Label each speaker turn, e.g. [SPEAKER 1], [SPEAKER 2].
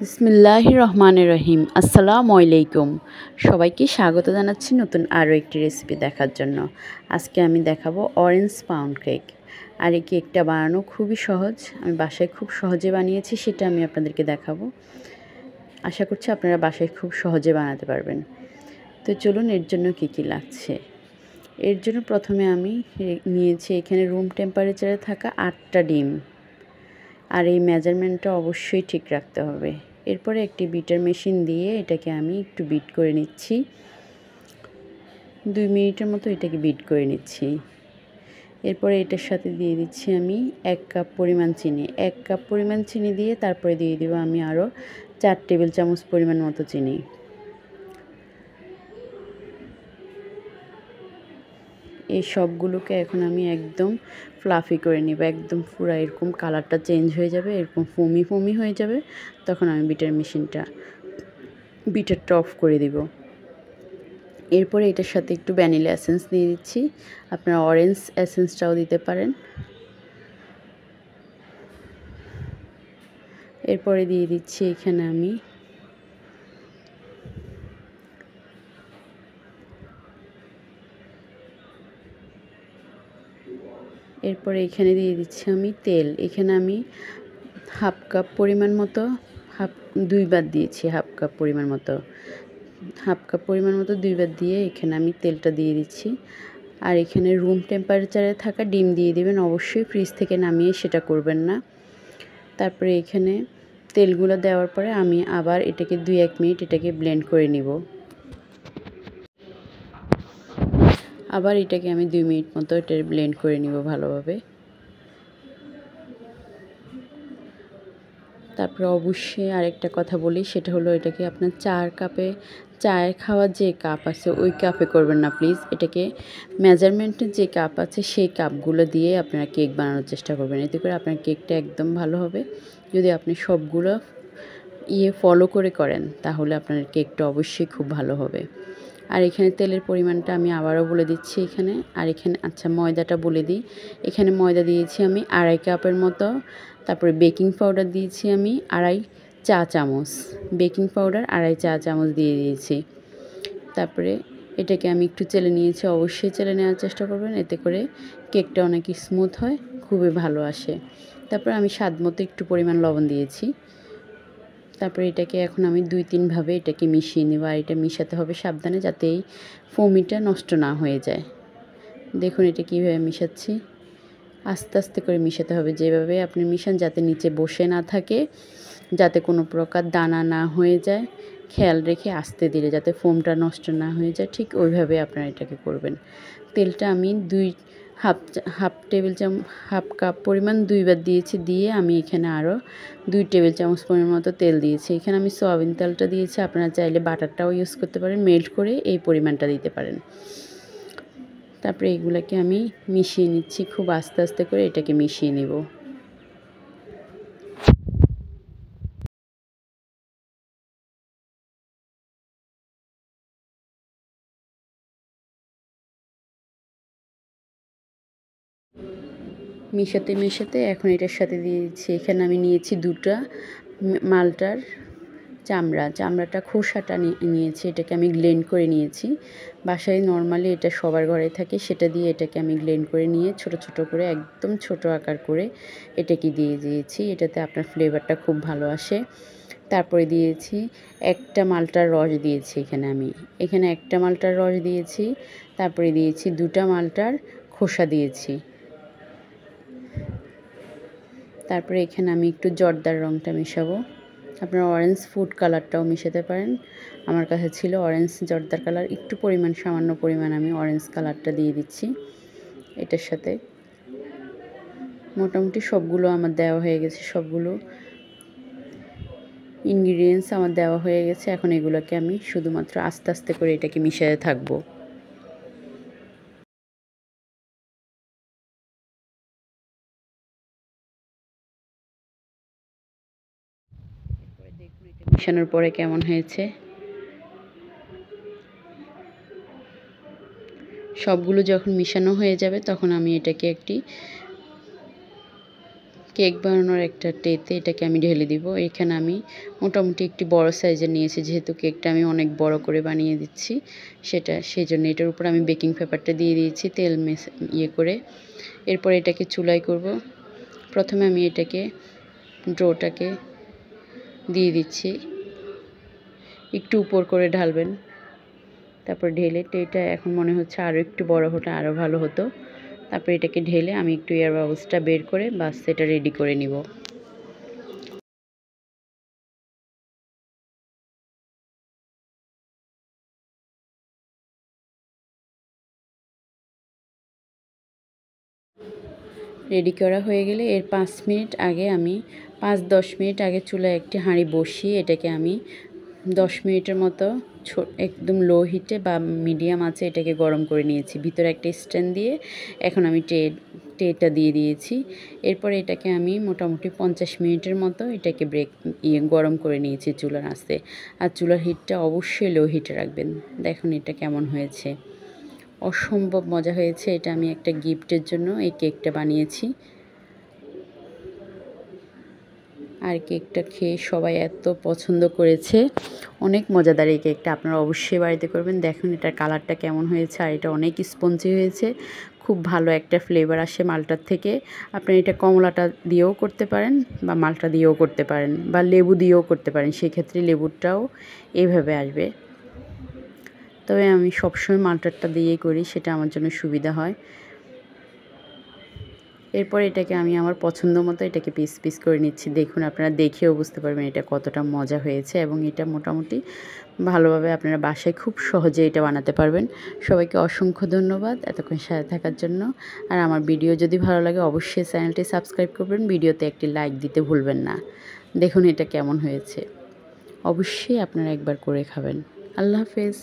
[SPEAKER 1] বিসমিল্লাহির রহমানির রহিম। আসসালামু আলাইকুম। সবাইকে স্বাগত জানাচ্ছি নতুন আরও একটি রেসিপি দেখার জন্য। আজকে আমি দেখাবো অরেঞ্জ পাউন্ড কেক। আর এই কেকটা বানানো খুবই সহজ, আমি বাসায় খুব সহজে বানিয়েছি, সেটা আমি আপনাদেরকে দেখাবো। আশা করছি আপনারা বাসায় খুব সহজে বানাতে পারবেন। তো চলুন এর জন্য কী কী লাগছে। এর জন্য প্রথমে আমি নিয়েছি এখানে রুম টেম্পারেচারে থাকা 8টা ডিম। আর এই মেজারমেন্টটা অবশ্যই ঠিক রাখতে হবে। এরপরে একটি বিটার মেশিন দিয়ে এটাকে আমি একটু বিট করে নিচ্ছি। 2 মিনিটের মতো এটাকে বিট করে নিচ্ছি। এরপরে এটার সাথে দিয়ে দিচ্ছি আমি 1 কাপ পরিমাণ চিনি। 1 কাপ পরিমাণ চিনি দিয়ে তারপরে দিয়ে দিব আমি আরও 4 টেবিল চামচ পরিমাণ মতো চিনি। এই সবগুলোকে এখন আমি একদম ফ্লাফি করে নিব, একদম পুরো এরকম কালারটা চেঞ্জ হয়ে যাবে, এরকম ফোমি ফোমি হয়ে যাবে। তখন আমি বিটারটা অফ করে দিব। এরপরে এটার সাথে একটু ভ্যানিলা এসেন্স দিয়ে দিচ্ছি, আপনারা অরেঞ্জ এসেন্সটাও দিতে পারেন। এরপরে দিয়ে দিচ্ছি এখানে আমি এরপরে এখানে দিয়ে দিচ্ছি আমি তেল। এখানে আমি হাফ কাপ পরিমাণ মতো, দুইবার দিয়েছি হাফ কাপ পরিমাণ মতো 2বার দিয়ে এখানে আমি তেলটা দিয়ে দিচ্ছি। আর এখানে রুম টেম্পারেচারে থাকা ডিম দিয়ে দিবেন, অবশ্যই ফ্রিজ থেকে নামিয়ে সেটা করবেন না। তারপরে এখানে তেলগুলো দেওয়ার পরে আমি আবার এটাকে 2-1 মিনিট এটাকে ব্লেন্ড করে নিব। আবার এটাকে আমি 2 মিনিট মতো এটা ব্লেন্ড করে নিব ভালোভাবে। তারপরে অবশ্যই আরেকটা কথা বলি, সেটা হলো এটাকে আপনার চায়ের খাওয়ার যে কাপ আছে ওই কাপে করবেন না প্লিজ। এটাকে মেজারমেন্টের যে কাপ আছে সেই কাপগুলো দিয়ে আপনারা কেক বানানোর চেষ্টা করবেন, এতে করে আপনার কেকটা একদম ভালো হবে। যদি আপনি সবগুলো ফলো করেন তাহলে আপনার কেকটা অবশ্যই খুব ভালো হবে। আর এখানে তেলের পরিমাণটা আমি আবারও বলে দিচ্ছি এখানে। আর এখানে ময়দাটা বলে দিই। এখানে ময়দা দিয়েছি আমি 2.5 কাপের মতো। তারপরে বেকিং পাউডার দিয়েছি আমি 2.5 চা চামচ। বেকিং পাউডার 2.5 চা চামচ দিয়ে দিয়েছি। তারপরে এটাকে আমি একটু চেলে নিয়েছি, অবশ্যই চেলে নেওয়ার চেষ্টা করবেন, এতে করে কেকটা অনেক স্মুথ হয়, খুবই ভালো আসে। তারপরে আমি স্বাদ মতো একটু পরিমাণ লবণ দিয়েছি। তারপরে এটাকে এখন আমি 2-3 ভাবে এটাকে মিশিয়ে নেব। আর এটা মিশাতে হবে সাবধানে, যাতে এই ফোমিটা নষ্ট না হয়ে যায়। দেখুন এটা কীভাবে মিশাচ্ছি, আস্তে আস্তে করে মিশাতে হবে। যেভাবে আপনি মিশান যাতে নিচে বসে না থাকে, যাতে কোনো প্রকার দানা না হয়ে যায়, খেয়াল রেখে আস্তে ধীরে, যাতে ফোমটা নষ্ট না হয়ে যায়, ঠিক ওইভাবে আপনারা এটাকে করবেন। তেলটা আমি হাফ কাপ পরিমাণ 2বার দিয়েছি। দিয়ে আমি এখানে আরও 2 টেবিল চামচ পরিমাণ মতো তেল দিয়েছি। এখানে আমি সয়াবিন তেলটা দিয়েছি, আপনারা চাইলে বাটারটাও ইউজ করতে পারেন, মেল্ট করে এই পরিমাণটা দিতে পারেন। তারপরে এগুলোকে আমি মিশিয়ে নিচ্ছি, খুব আস্তে আস্তে করে এটাকে মিশিয়ে নেব। মেশাতে এখন এটার সাথে দিয়ে দিচ্ছি, এখানে আমি নিয়েছি 2টা মালটার চামড়াটা খোসাটা নিয়েছি। এটাকে আমি গ্লেন্ড করে নিয়েছি। বাসায় নর্মালি এটা সবার ঘরে থাকে, সেটা দিয়ে এটাকে আমি গ্লেন্ড করে নিয়ে ছোট ছোট করে, একদম ছোট আকার করে এটাকে দিয়ে দিয়েছি। এটাতে আপনার ফ্লেভারটা খুব ভালো আসে। তারপরে দিয়েছি একটা মালটার রস দিয়েছি এখানে একটা মালটার রস দিয়েছি। তারপরে দিয়েছি 2টা মালটার খোসা দিয়েছি। তারপরে এখানে আমি একটু জর্দার রঙটা মেশাবো, আপনারা অরেঞ্জ ফুড কালারটাও মেশাতে পারেন। আমার কাছে ছিল অরেঞ্জ জর্দার কালার, একটু সামান্য পরিমাণ আমি অরেঞ্জ কালারটা দিয়ে দিচ্ছি এটার সাথে। মোটামুটি সবগুলো আমার দেওয়া হয়ে গেছে, সবগুলো ইনগ্রিডিয়েন্টস আমার দেওয়া হয়ে গেছে। এখন এগুলোকে আমি শুধুমাত্র আস্তে আস্তে করে এটাকে মিশিয়ে থাকবো। দেখুন এটা মিশানোর পরে কেমন হয়েছে। সবগুলো যখন মিশানো হয়ে যাবে তখন আমি এটাকে একটি কেক বানানোর একটা ট্রেতে এটাকে আমি ঢেলে দিব। এখানে আমি মোটামুটি একটি বড় সাইজের নিয়েছি, যেহেতু কেকটা আমি অনেক বড় করে বানিয়ে দিচ্ছি সেই জন্য এটার উপর আমি বেকিং পেপারটা দিয়ে দিয়েছি তেল করে। এরপর এটাকে চুলায় করব। প্রথমে আমি এটাকে ডোটাকে দিয়ে দিচ্ছি, একটু উপর করে ঢালবেন। তারপর ঢেলে ট্রেটা এখন মনে হচ্ছে আরও একটু বড় হলে আরও ভালো হতো। তারপর এটাকে ঢেলে আমি একটু এয়ার বাবলসটা বের করে বাস এটা রেডি করে নিব। রেডি করা হয়ে গেলে এর 5-10 মিনিট আগে চুলায় একটি হাঁড়ি বসিয়ে এটাকে আমি 10 মিনিটের মতো একদম লো হিটে বা মিডিয়াম আঁচে এটাকে গরম করে নিয়েছি। ভিতরে একটা স্ট্যান্ড দিয়ে এখন আমি ট্রেটা দিয়ে দিয়েছি। এরপর এটাকে আমি মোটামুটি 50 মিনিটের মতো এটাকে গরম করে নিয়েছি চুলার আঁচে। আর চুলার হিটটা অবশ্যই লো হিটে রাখবেন। দেখুন এটা কেমন হয়েছে, অসম্ভব মজা হয়েছে। এটা আমি একটা গিফটের জন্য এই কেকটা বানিয়েছি। আর কেকটা খেয়ে সবাই এত পছন্দ করেছে, অনেক মজাদার এই কেকটা। আপনারা অবশ্যই বাড়িতে করবেন। দেখুন এটার কালারটা কেমন হয়েছে, আর এটা অনেক স্পঞ্জি হয়েছে। খুব ভালো একটা ফ্লেভার আসে মালটার থেকে। আপনারা এটা কমলাটা দিয়েও করতে পারেন বা মালটা দিয়েও করতে পারেন বা লেবু দিয়েও করতে পারেন, সেক্ষেত্রে লেবুটাও এইভাবে আসবে। তবে আমি সবসময় মালটারটা দিয়েই করি, সেটা আমার জন্য সুবিধা হয়। এরপর এটাকে আমি আমার পছন্দ মতো এটাকে পিস পিস করে নিচ্ছি। দেখুন আপনারা দেখেও বুঝতে পারবেন এটা কতটা মজা হয়েছে, এবং এটা মোটামুটি ভালোভাবে আপনারা বাসায় খুব সহজে এটা বানাতে পারবেন। সবাইকে অসংখ্য ধন্যবাদ এতক্ষণ সাথে থাকার জন্য। আর আমার ভিডিও যদি ভালো লাগে অবশ্যই চ্যানেলটি সাবস্ক্রাইব করবেন, ভিডিওতে একটি লাইক দিতে ভুলবেন না। দেখুন এটা কেমন হয়েছে, অবশ্যই আপনারা একবার করে খাবেন। আল্লাহ হাফেজ।